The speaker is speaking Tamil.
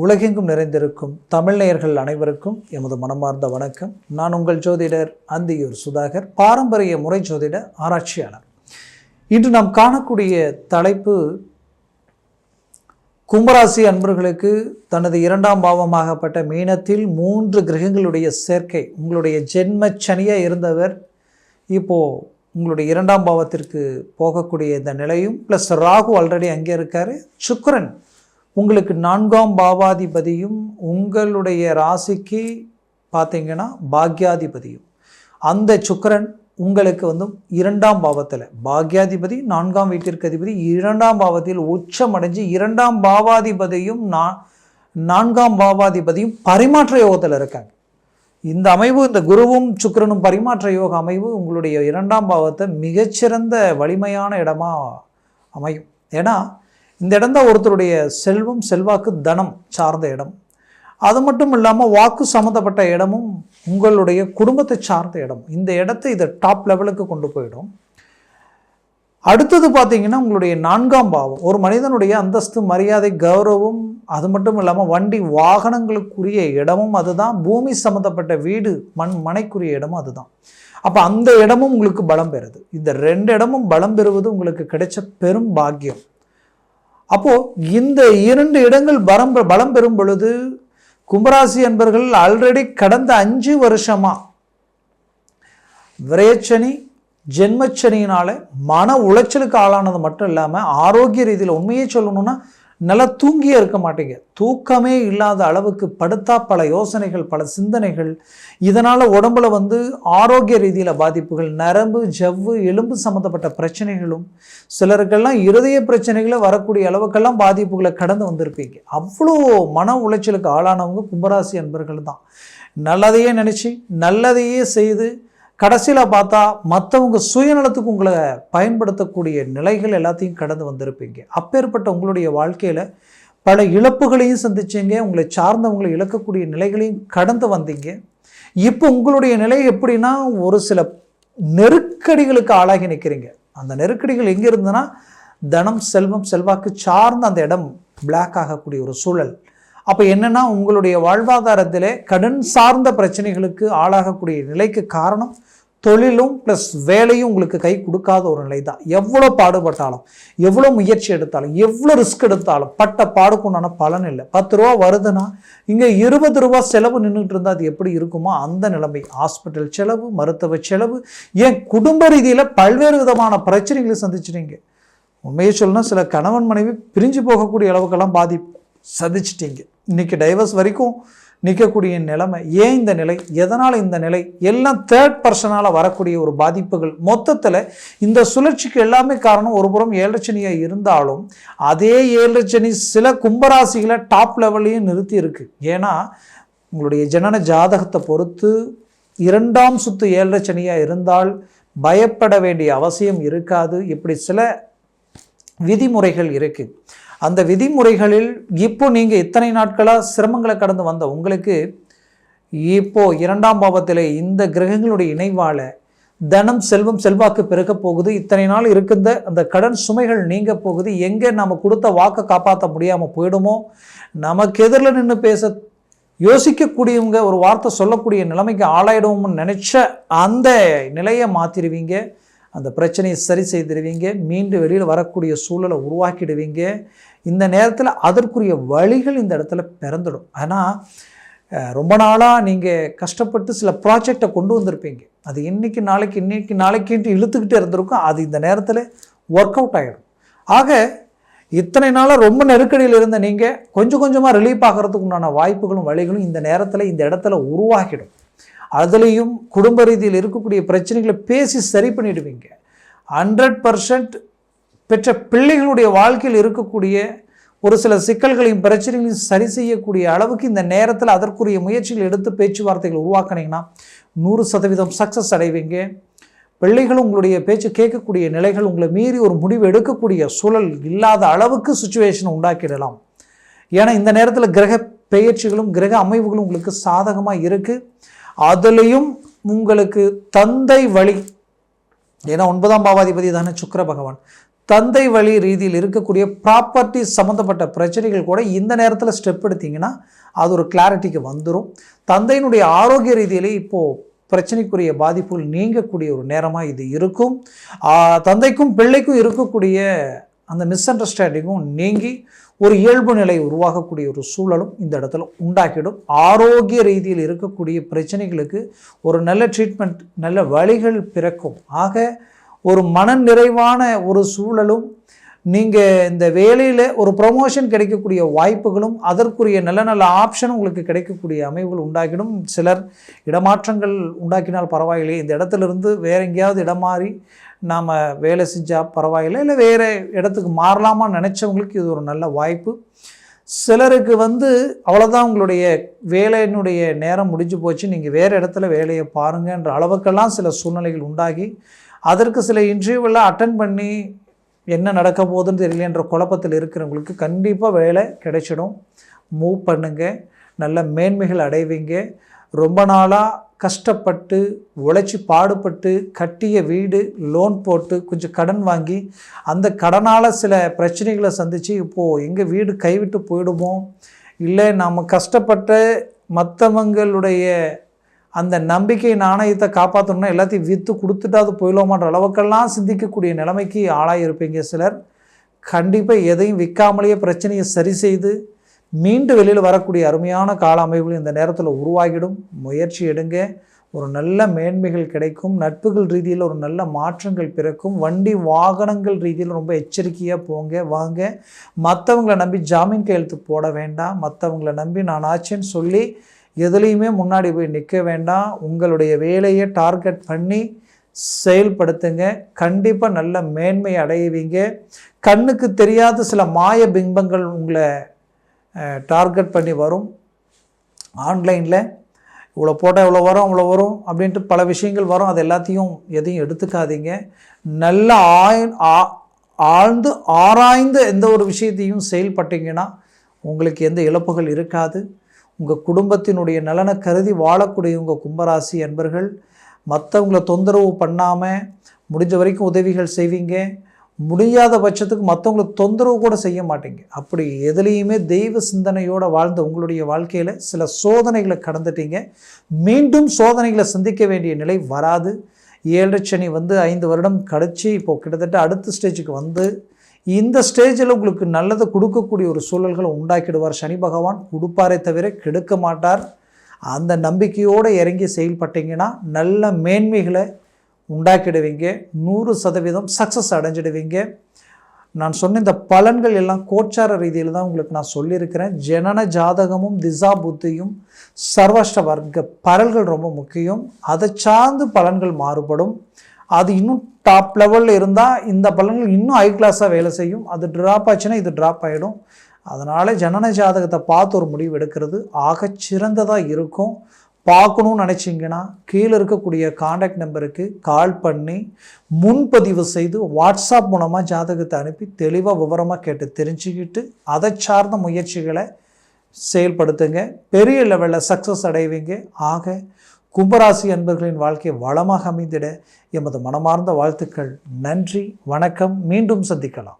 உலகெங்கும் நிறைந்திருக்கும் தமிழ் நேயர்கள் அனைவருக்கும் எமது மனமார்ந்த வணக்கம். நான் உங்கள் ஜோதிடர் அந்தியூர் சுதாகர், பாரம்பரிய முறை ஜோதிட ஆராய்ச்சியாளர். இன்று நாம் காணக்கூடிய தலைப்பு, கும்பராசி அன்பர்களுக்கு தனது 2ஆம் பாவமாகப்பட்ட மீனத்தில் 3 கிரகங்களுடைய சேர்க்கை. உங்களுடைய ஜென்ம சனியாக இருந்தவர் இப்போது உங்களுடைய 2ஆம் பாவத்திற்கு போகக்கூடிய இந்த நிலையும், ப்ளஸ் ராகு ஆல்ரெடி அங்கே இருக்கார், சுக்கிரன் உங்களுக்கு 4ஆம் பாவாதிபதியும் உங்களுடைய ராசிக்கு பார்த்தீங்கன்னா பாக்யாதிபதியும். அந்த சுக்கிரன் உங்களுக்கு 2ஆம் பாவத்தில் பாக்யாதிபதி, 4ஆம் வீட்டிற்கு அதிபதி, 2ஆம் பாவத்தில் உச்சம் அடைஞ்சு 2ஆம் பாவாதிபதியும் 4ஆம் பாவாதிபதியும் பரிமாற்ற யோகத்தில் இருக்காங்க. இந்த அமைவு, இந்த குருவும் சுக்கிரனும் பரிமாற்ற யோக அமைவு உங்களுடைய 2ஆம் பாவத்தை மிகச்சிறந்த வலிமையான இடமா அமையும். ஏன்னா இந்த இடம் தான் ஒருத்தருடைய செல்வம், செல்வாக்கு, தனம் சார்ந்த இடம். அது மட்டும் இல்லாமல் வாக்கு சம்மந்தப்பட்ட இடமும் உங்களுடைய குடும்பத்தை சார்ந்த இடம். இந்த இடத்தை இதை டாப் லெவலுக்கு கொண்டு போயிடும். அடுத்தது பார்த்தீங்கன்னா உங்களுடைய 4ஆம் பாவம் ஒரு மனிதனுடைய அந்தஸ்து, மரியாதை, கௌரவம், அது மட்டும் இல்லாமல் வண்டி வாகனங்களுக்குரிய இடமும் அதுதான். பூமி சம்மந்தப்பட்ட வீடு, மனைக்குரிய இடமும் அதுதான். அப்போ அந்த இடமும் உங்களுக்கு பலம் பெறுது. இந்த 2 இடமும் பலம் பெறுவது உங்களுக்கு கிடைச்ச பெரும் பாக்கியம். அப்போது இந்த 2 இடங்கள் பலம் பெறும் பொழுது கும்பராசி என்பர்கள் ஆல்ரெடி கடந்த 5 வருஷமாக விரயச்சனி, ஜென்மச்சனியினால மன உளைச்சலுக்கு ஆளானது மட்டும் இல்லாமல் ஆரோக்கிய ரீதியில் உண்மையே சொல்லணும்னா நல்லா தூங்கியே இருக்க மாட்டீங்க. தூக்கமே இல்லாத அளவுக்கு படுத்தா பல யோசனைகள், பல சிந்தனைகள். இதனால் உடம்புல ஆரோக்கிய ரீதியில் பாதிப்புகள், நரம்பு, ஜவ்வு, எலும்பு சம்மந்தப்பட்ட பிரச்சனைகளும், சிலருக்கெல்லாம் இருதய பிரச்சனைகளை வரக்கூடிய அளவுக்கெல்லாம் பாதிப்புகளை கடந்து வந்திருப்பீங்க. அவ்வளோ மன உளைச்சலுக்கு ஆளானவங்க கும்பராசி அன்பர்கள் தான். நல்லதையே நினச்சி நல்லதையே செய்து கடைசியில் பார்த்தா மற்றவங்க சுயநலத்துக்கு உங்களை பயன்படுத்தக்கூடிய நிலைகள் எல்லாத்தையும் கடந்து வந்திருப்பீங்க. அப்பேற்பட்ட உங்களுடைய வாழ்க்கையில் பல இழப்புகளையும் சந்திச்சிங்க. உங்களை சார்ந்தவங்களை இழக்கக்கூடிய நிலைகளையும் கடந்து வந்தீங்க. இப்போ உங்களுடைய நிலை எப்படின்னா, ஒரு சில நெருக்கடிகளுக்கு ஆளாகி நிற்கிறீங்க. அந்த நெருக்கடிகள் எங்கே இருந்ததுன்னா, தனம், செல்வம், செல்வாக்கு சார்ந்த அந்த இடம் பிளாக் ஆகக்கூடிய ஒரு சூழல். அப்போ என்னென்னா, உங்களுடைய வாழ்வாதாரத்தில் கடன் சார்ந்த பிரச்சனைகளுக்கு ஆளாகக்கூடிய நிலைக்கு காரணம் தொழிலும் ப்ளஸ் வேலையும் உங்களுக்கு கை கொடுக்காத ஒரு நிலை தான். எவ்வளோ பாடுபட்டாலும், எவ்வளோ முயற்சி எடுத்தாலும், எவ்வளோ ரிஸ்க் எடுத்தாலும் பட்ட பாடுக்குண்டான பலன் இல்லை. 10 ரூபா வருதுன்னா இங்கே 20 ரூபா செலவு நின்றுட்டு இருந்தால் அது எப்படி இருக்குமோ அந்த நிலைமை. ஹாஸ்பிட்டல் செலவு, மருத்துவ செலவு, ஏன் குடும்ப ரீதியில் பல்வேறு விதமான பிரச்சனைகளை சந்திச்சிட்டீங்க. உண்மையை சொல்லணும், சில கணவன் மனைவி பிரிஞ்சு போகக்கூடிய அளவுக்கெல்லாம் சந்திச்சிட்டீங்க. இன்னைக்கு டைவர்ஸ் வரைக்கும் நிற்கக்கூடிய நிலைமை. ஏன் இந்த நிலை, எதனால் இந்த நிலை, எல்லாம் தேர்ட் பர்சனால் வரக்கூடிய ஒரு பாதிப்புகள். மொத்தத்தில் இந்த சுழற்சிக்கு எல்லாமே காரணம் ஒரு புறம் 7 சனியாக இருந்தாலும் அதே 7 சனி சில கும்பராசிகளை டாப் லெவல்லையும் நிறுத்தி இருக்கு. ஏன்னா உங்களுடைய ஜனன ஜாதகத்தை பொறுத்து 2ஆம் சுத்து 7 சனியாக இருந்தால் பயப்பட வேண்டிய அவசியம் இருக்காது. இப்படி சில விதிமுறைகள் இருக்குது. அந்த விதிமுறைகளில் இப்போ நீங்கள் இத்தனை நாட்களாக சிரமங்களை கடந்து வந்த உங்களுக்கு இப்போ 2ஆம் பாவத்தில் இந்த கிரகங்களுடைய இணைவால் தனம், செல்வம், செல்வாக்கு பெருக போகுது. இத்தனை நாள் இருக்கின்ற அந்த கடன் சுமைகள் நீங்க போகுது. எங்கே நம்ம கொடுத்த வாக்கை காப்பாற்ற முடியாமல் போயிடுமோ, நமக்கு எதிரில் நின்று பேச யோசிக்கக்கூடியவங்க ஒரு வார்த்தை சொல்லக்கூடிய நிலைமைக்கு ஆளாயிடுவோம்னு நினச்ச அந்த நிலையை மாற்றிடுவீங்க. அந்த பிரச்சனையை சரி செய்திடுவீங்க. மீண்டும் வெளியில் வரக்கூடிய சூழலை உருவாக்கிடுவீங்க. இந்த நேரத்தில் அதற்குரிய வழிகள் இந்த இடத்துல பிறந்துடும். ஆனால் ரொம்ப நாளாக நீங்கள் கஷ்டப்பட்டு சில ப்ராஜெக்டை கொண்டு வந்திருப்பீங்க. அது இன்னைக்கு நாளைக்குன்ட்டு இழுத்துக்கிட்டே இருந்திருக்கும். அது இந்த நேரத்தில் ஒர்க் அவுட் ஆகிடும். ஆக இத்தனை நாளாக ரொம்ப நெருக்கடியில் இருந்த நீங்கள் கொஞ்சம் கொஞ்சமாக ரிலீஃப் ஆகிறதுக்கு உண்டான வாய்ப்புகளும் வழிகளும் இந்த நேரத்தில் இந்த இடத்துல உருவாக்கிடும். அதுலேயும் குடும்ப ரீதியில் இருக்கக்கூடிய பிரச்சனைகளை பேசி சரி பண்ணிடுவீங்க. 100% பெற்ற பிள்ளைகளுடைய வாழ்க்கையில் இருக்கக்கூடிய ஒரு சில சிக்கல்களையும் பிரச்சனைகளையும் சரி செய்யக்கூடிய அளவுக்கு இந்த நேரத்தில் அதற்குரிய முயற்சிகள் எடுத்து பேச்சுவார்த்தைகள் உருவாக்கினீங்கன்னா 100% சக்ஸஸ் அடைவீங்க. பிள்ளைகளும் உங்களுடைய பேச்சு கேட்கக்கூடிய நிலைகள், உங்களை மீறி ஒரு முடிவு எடுக்கக்கூடிய சூழல் இல்லாத அளவுக்கு சுச்சுவேஷனை உண்டாக்கிடலாம். ஏன்னா இந்த நேரத்தில் கிரக பெயர்ச்சிகளும் கிரக அமைவுகளும் உங்களுக்கு சாதகமாக இருக்குது. அதுலேயும் உங்களுக்கு தந்தை வழி, ஏன்னா 9ஆம் பாவாதிபதி தானே சுக்கிர பகவான், தந்தை வழி ரீதியில் இருக்கக்கூடிய ப்ராப்பர்ட்டி சம்மந்தப்பட்ட பிரச்சனைகள் கூட இந்த நேரத்தில் ஸ்டெப் எடுத்தீங்கன்னா அது ஒரு கிளாரிட்டிக்கு வந்துடும். தந்தையினுடைய ஆரோக்கிய ரீதியிலே இப்போது பிரச்சனைக்குரிய பாதிப்புகள் நீங்கக்கூடிய ஒரு நேரமாக இது இருக்கும். தந்தைக்கும் பிள்ளைக்கும் இருக்கக்கூடிய அந்த மிஸ் அண்டர்ஸ்டாண்டிங்கும் நீங்கி ஒரு இயல்பு நிலை உருவாகக்கூடிய ஒரு சூழலும் இந்த இடத்துல உண்டாக்கிடும். ஆரோக்கிய ரீதியில் இருக்கக்கூடிய பிரச்சனைகளுக்கு ஒரு நல்ல ட்ரீட்மெண்ட், நல்ல வழிகள் பிறக்கும். ஆக ஒரு மன நிறைவான ஒரு சூழலும், நீங்கள் இந்த வேலையில் ஒரு ப்ரொமோஷன் கிடைக்கக்கூடிய வாய்ப்புகளும், அதற்குரிய நல்ல நல்ல ஆப்ஷனும் உங்களுக்கு கிடைக்கக்கூடிய அமைவுகள் உண்டாக்கிடும். சிலர் இடமாற்றங்கள் உண்டாக்கினால் பரவாயில்லை, இந்த இடத்துலேருந்து வேற எங்கேயாவது இடம் மாறி நாம் வேலை செஞ்சால் பரவாயில்லை, இல்லை வேறு இடத்துக்கு மாறலாமான்னு நினச்சவங்களுக்கு இது ஒரு நல்ல வாய்ப்பு. சிலருக்கு அவ்வளோதான், உங்களுடைய வேலையினுடைய நேரம் முடிஞ்சு போச்சு, நீங்கள் வேறு இடத்துல வேலையை பாருங்கன்ற அளவுக்கெல்லாம் சில சூழ்நிலைகள் உண்டாகி அதற்கு சில இன்டர்வியூவெல்லாம் அட்டன் பண்ணி என்ன நடக்க போகுதுன்னு தெரியலன்ற குழப்பத்தில் இருக்கிறவங்களுக்கு கண்டிப்பாக வேலை கிடைச்சிடும். மூவ் பண்ணுங்கள், நல்ல மேன்மைகள் அடைவீங்க. ரொம்ப நாளாக கஷ்டப்பட்டு உழைச்சி பாடுபட்டு கட்டிய வீடு லோன் போட்டு கொஞ்சம் கடன் வாங்கி அந்த கடனால் சில பிரச்சனைகளை சந்தித்து இப்போது எங்கள் வீடு கைவிட்டு போயிடுமோ, இல்லை நாம் கஷ்டப்பட்ட மற்றவங்களுடைய அந்த நம்பிக்கை நாணயத்தை காப்பாற்றணும்னா எல்லாத்தையும் விற்று கொடுத்துட்டு அது போயிடுவோமான்ற அளவுக்கெல்லாம் சிந்திக்கக்கூடிய நிலைமைக்கு ஆளாயிருப்பீங்க. சிலர் கண்டிப்பாக எதையும் விற்காமலேயே பிரச்சனையை சரி செய்து மீண்டு வெளியில் வரக்கூடிய அருமையான கால அமைப்புகள் இந்த நேரத்தில் உருவாகிடும். முயற்சி எடுங்க, ஒரு நல்ல மேன்மைகள் கிடைக்கும். நட்புகள் ரீதியில் ஒரு நல்ல மாற்றங்கள் பிறக்கும். வண்டி வாகனங்கள் ரீதியில் ரொம்ப எச்சரிக்கையாக போங்க வாங்க. மற்றவங்களை நம்பி ஜாமீன் கையெழுத்து போட வேண்டாம். மற்றவங்களை நம்பி நான் ஆச்சேன்னு சொல்லி எதுலேயுமே முன்னாடி போய் நிற்க வேண்டாம். உங்களுடைய வேலையை டார்கெட் பண்ணி செயல்படுத்துங்க. கண்டிப்பாக நல்ல மேன்மை அடைவீங்க. கண்ணுக்கு தெரியாத சில மாய பிம்பங்கள் உங்களை டார்கெட் பண்ணி வரும். ஆன்லைனில் இவ்வளோ போட்டால் இவ்வளோ வரும் அவ்வளோ வரும் அப்படின்ட்டு பல விஷயங்கள் வரும். அது எல்லாத்தையும் எதையும் எடுத்துக்காதீங்க. நல்ல ஆழ்ந்து ஆராய்ந்து எந்த ஒரு விஷயத்தையும் செயல்பட்டீங்கன்னா உங்களுக்கு எந்த இழப்புகள் இருக்காது. உங்கள் குடும்பத்தினுடைய நலனை கருதி வாழக்கூடிய உங்கள் கும்பராசி அன்பர்கள் மற்றவங்களை தொந்தரவு பண்ணாமல் முடிஞ்ச வரைக்கும் உதவிகள் செய்வீங்க. முடியாத பட்சத்துக்கு மற்றவங்களுக்கு தொந்தரவு கூட செய்ய மாட்டீங்க. அப்படி எதுலேயுமே தெய்வ சிந்தனையோடு வாழ்ந்த உங்களுடைய வாழ்க்கையில் சில சோதனைகளை கடந்துட்டீங்க. மீண்டும் சோதனைகளை சந்திக்க வேண்டிய நிலை வராது. 7 சனி 5 வருடம் கழிச்சு இப்போது கிட்டத்தட்ட அடுத்த ஸ்டேஜுக்கு இந்த ஸ்டேஜில் உங்களுக்கு நல்லதை கொடுக்கக்கூடிய ஒரு சூழல்களை உண்டாக்கிடுவார். சனி பகவான் கொடுப்பாரே தவிர கெடுக்க மாட்டார். அந்த நம்பிக்கையோடு இறங்கி செயல்பட்டீங்கன்னா நல்ல மேன்மைகளை உண்டாக்கிடுவீங்க. 100% சக்ஸஸ் அடைஞ்சிடுவீங்க. நான் சொன்ன இந்த பலன்கள் எல்லாம் கோச்சார ரீதியில் தான் உங்களுக்கு நான் சொல்லியிருக்கிறேன். ஜனன ஜாதகமும் திசா புத்தியும் சர்வஷ்ட வர்க்க பலன்கள் ரொம்ப முக்கியம். அதை சார்ந்து பலன்கள் மாறுபடும். அது இன்னும் டாப் லெவலில் இருந்தால் இந்த பலன்கள் இன்னும் ஹை கிளாஸாக வேலை செய்யும். அது ட்ராப் ஆச்சுன்னா இது ட்ராப் ஆகிடும். அதனால் ஜனன ஜாதகத்தை பார்த்து ஒரு முடிவு எடுக்கிறது ஆக சிறந்ததாக இருக்கும். பார்க்கணுன்னு நினச்சிங்கன்னா கீழே இருக்கக்கூடிய காண்டாக்ட் நம்பருக்கு கால் பண்ணி முன்பதிவு செய்து வாட்ஸ்அப் மூலமாக ஜாதகத்தை அனுப்பி தெளிவாக விவரமாக கேட்டு தெரிஞ்சுக்கிட்டு அதை சார்ந்த முயற்சிகளை செயல்படுத்துங்க. பெரிய லெவலில் சக்ஸஸ் அடைவீங்க. ஆக கும்பராசி அன்பர்களின் வாழ்க்கை வளமாக அமைந்திட எமது மனமார்ந்த வாழ்த்துக்கள். நன்றி, வணக்கம். மீண்டும் சந்திக்கலாம்.